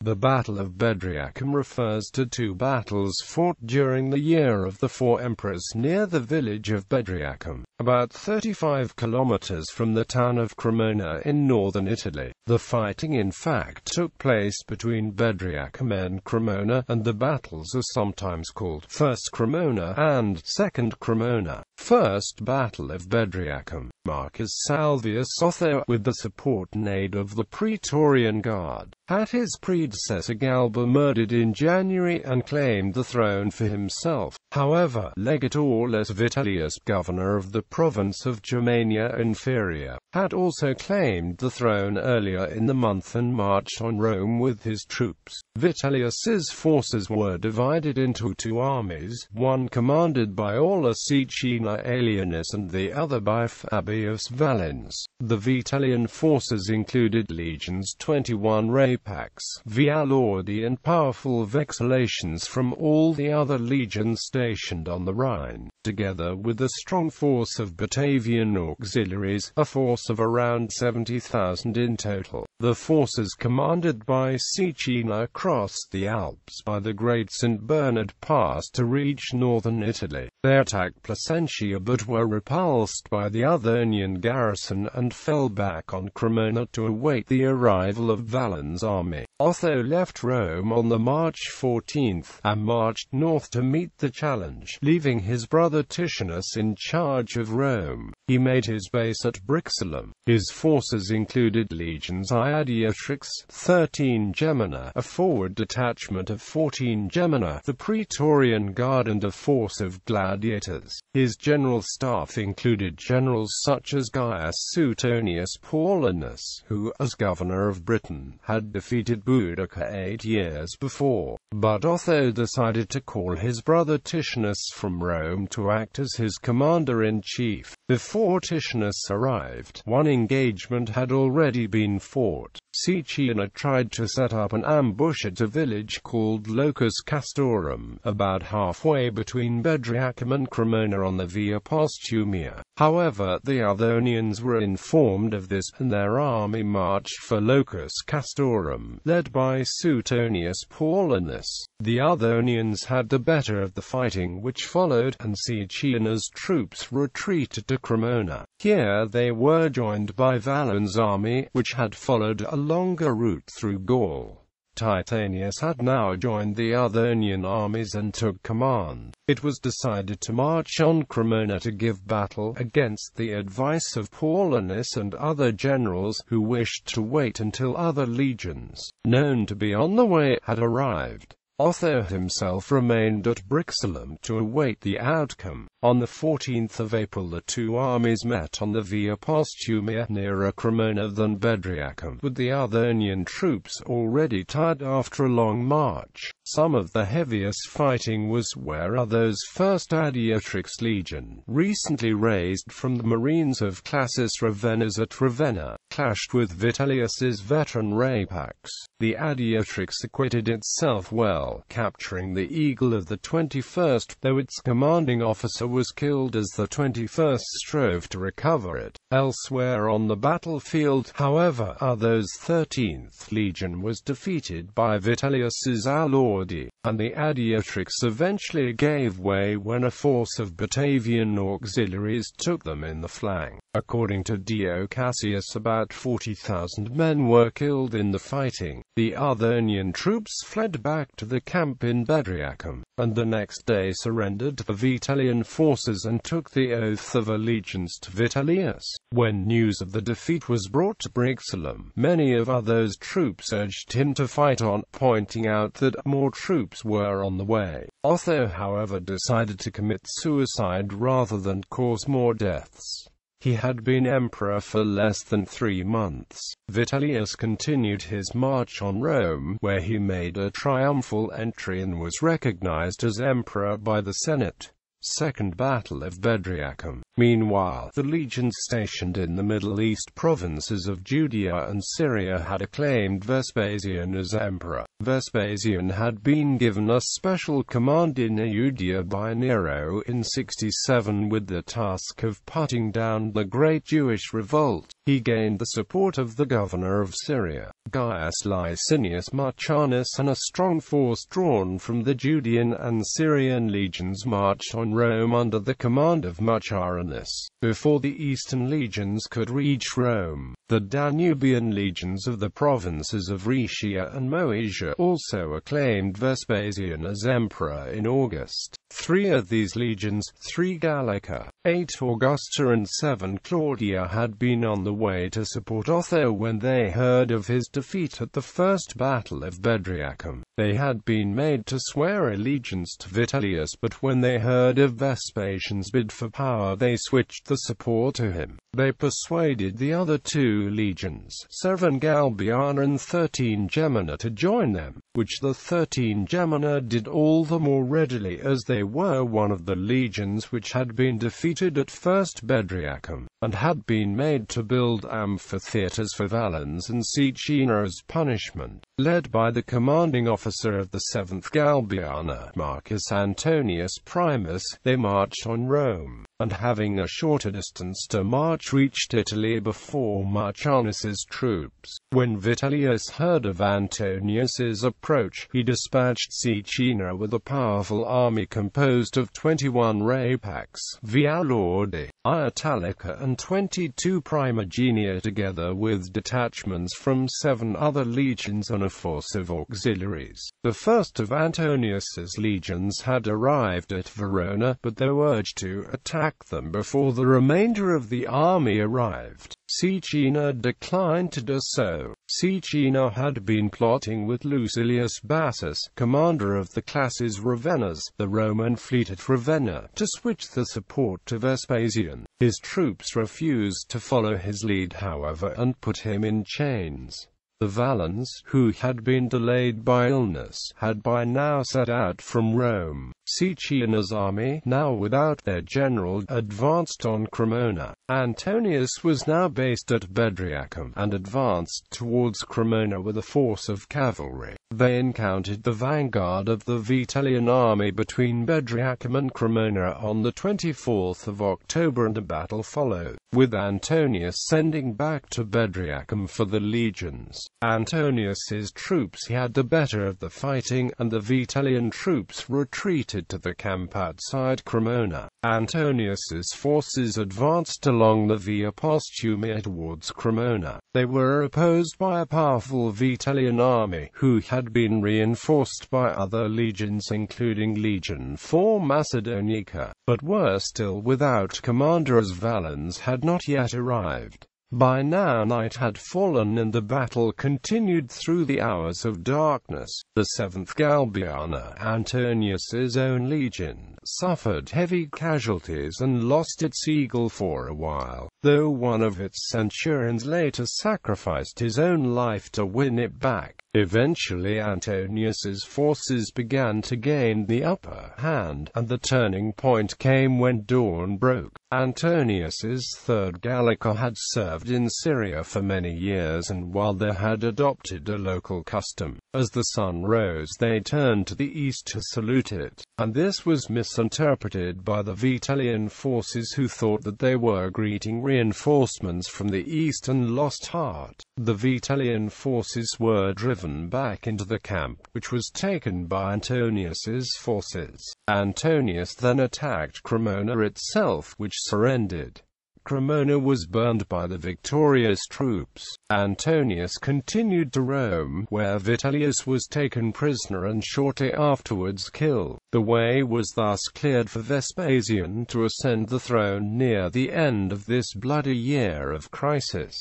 The Battle of Bedriacum refers to two battles fought during the year of the four emperors near the village of Bedriacum, about 35 kilometers from the town of Cremona in northern Italy. The fighting in fact took place between Bedriacum and Cremona, and the battles are sometimes called First Cremona and Second Cremona. First Battle of Bedriacum. Marcus Salvius Otho, with the support and aid of the Praetorian Guard, had his predecessor Galba murdered in January and claimed the throne for himself. However, Legate Aulus Vitellius, governor of the province of Germania Inferior, had also claimed the throne earlier in the month and marched on Rome with his troops. Vitellius's forces were divided into two armies, one commanded by Aulus Caecina Aelianus and the other by Fabius Valens. The Vitellian forces included legions 21 rapax, Vialordi and powerful vexellations from all the other legions stationed on the Rhine, together with a strong force of Batavian auxiliaries, a force of around 70,000 in total. The forces commanded by Caecina crossed the Alps by the Great St. Bernard Pass to reach northern Italy. They attacked Placentia but were repulsed by the Auvergnan garrison and fell back on Cremona to await the arrival of Valens' army. Otho left Rome on the March 14th, and marched north to meet the challenge, leaving his brother Titianus in charge of Rome. He made his base at Brixellum. His forces included legions Iadiatrix, 13 Gemina, a forward detachment of 14 Gemina, the Praetorian Guard and a force of gladiators. His general staff included generals such as Gaius Suetonius Paulinus, who, as governor of Britain, had defeated Boudicca 8 years before. But Otho decided to call his brother Titianus from Rome to act as his commander-in-chief. Before Titianus arrived, one engagement had already been fought. Caecina tried to set up an ambush at a village called Locus Castorum, about halfway between Bedriacum and Cremona on the Via Postumia. However, the Auvergnans were informed of this, and their army marched for Locus Castorum, led by Suetonius Paulinus. The Auvergnans had the better of the fighting which followed, and Caecina's troops retreated to Cremona. Here they were joined by Valens' army, which had followed a longer route through Gaul. Titanius had now joined the Auvergnan armies and took command. It was decided to march on Cremona to give battle, against the advice of Paulinus and other generals, who wished to wait until other legions, known to be on the way, had arrived. Otho himself remained at Brixellum to await the outcome. On the 14th of April the two armies met on the Via Postumia, nearer Cremona than Bedriacum, with the Auvergnan troops already tired after a long march. Some of the heaviest fighting was where Otho's 1st Adiatrix Legion, recently raised from the marines of Classis Ravennas at Ravenna, clashed with Vitellius's veteran rapax. The Adiatrix acquitted itself well, capturing the Eagle of the 21st, though its commanding officer was killed as the 21st strove to recover it. Elsewhere on the battlefield, however, Otho's 13th Legion was defeated by Vitellius's Alordi, and the Adiatrix eventually gave way when a force of Batavian auxiliaries took them in the flank. According to Dio Cassius, about 40,000 men were killed in the fighting. The Auvergnan troops fled back to the camp in Bedriacum, and the next day surrendered to the Vitellian forces and took the oath of allegiance to Vitellius. When news of the defeat was brought to Brixellum, many of Otho's troops urged him to fight on, pointing out that more troops were on the way. Otho, however, decided to commit suicide rather than cause more deaths. He had been emperor for less than 3 months. Vitellius continued his march on Rome, where he made a triumphal entry and was recognized as emperor by the Senate. Second Battle of Bedriacum. Meanwhile, the legions stationed in the Middle East provinces of Judea and Syria had acclaimed Vespasian as emperor. Vespasian had been given a special command in Judea by Nero in 67 with the task of putting down the great Jewish revolt. He gained the support of the governor of Syria, Gaius Licinius Marcianus, and a strong force drawn from the Judean and Syrian legions marched on Rome under the command of Marcianus. Before the eastern legions could reach Rome, the Danubian legions of the provinces of Rhaetia and Moesia also acclaimed Vespasian as emperor in August. 3 of these legions, 3 Gallica, 8 Augusta and 7 Claudia, had been on the way to support Otho when they heard of his defeat at the First Battle of Bedriacum. They had been made to swear allegiance to Vitellius, but when they heard of Vespasian's bid for power they switched the support to him. They persuaded the other 2 legions, 7 Galbiana and 13 Gemina, to join them, which the 13 Gemina did all the more readily as they were one of the legions which had been defeated at First Bedriacum, and had been made to build amphitheatres for Valens and Caecina as punishment. Led by the commanding officer of the 7th Galbiana, Marcus Antonius Primus, they marched on Rome, and having a shorter distance to march reached Italy before Marcianus's troops. When Vitellius heard of Antonius's approach, he dispatched Caecina with a powerful army composed of 21 Rapax, Via Lordi, Italica and 22 Primogenia, together with detachments from 7 other legions and a force of auxiliaries. The first of Antonius's legions had arrived at Verona, but they were urged to attack them before the remainder of the army arrived. Caecina declined to do so. Caecina had been plotting with Lucilius Bassus, commander of the classes Ravennas, the Roman fleet at Ravenna, to switch the support to Vespasian. His troops refused to follow his lead, however, and put him in chains. The Valens, who had been delayed by illness, had by now set out from Rome. Caecina's army, now without their general, advanced on Cremona. Antonius was now based at Bedriacum, and advanced towards Cremona with a force of cavalry. They encountered the vanguard of the Vitellian army between Bedriacum and Cremona on the 24th of October, and a battle followed, with Antonius sending back to Bedriacum for the legions. Antonius's troops had the better of the fighting, and the Vitellian troops retreated to the camp outside Cremona. Antonius's forces advanced along the Via Postumia towards Cremona. They were opposed by a powerful Vitellian army, who had been reinforced by other legions including Legion IV Macedonica, but were still without commander as Valens had not yet arrived. By now night had fallen and the battle continued through the hours of darkness. The 7th Galbiana, Antonius's own legion, suffered heavy casualties and lost its eagle for a while, though one of its centurions later sacrificed his own life to win it back. Eventually Antonius's forces began to gain the upper hand, and the turning point came when dawn broke. Antonius's 3rd Gallica had served in Syria for many years, and while they had adopted a local custom, as the sun rose they turned to the east to salute it, and this was misinterpreted by the Vitellian forces, who thought that they were greeting reinforcements from the east and lost heart. The Vitellian forces were driven back into the camp, which was taken by Antonius's forces. Antonius then attacked Cremona itself, which surrendered. Cremona was burned by the victorious troops. Antonius continued to Rome, where Vitellius was taken prisoner and shortly afterwards killed. The way was thus cleared for Vespasian to ascend the throne near the end of this bloody year of crisis.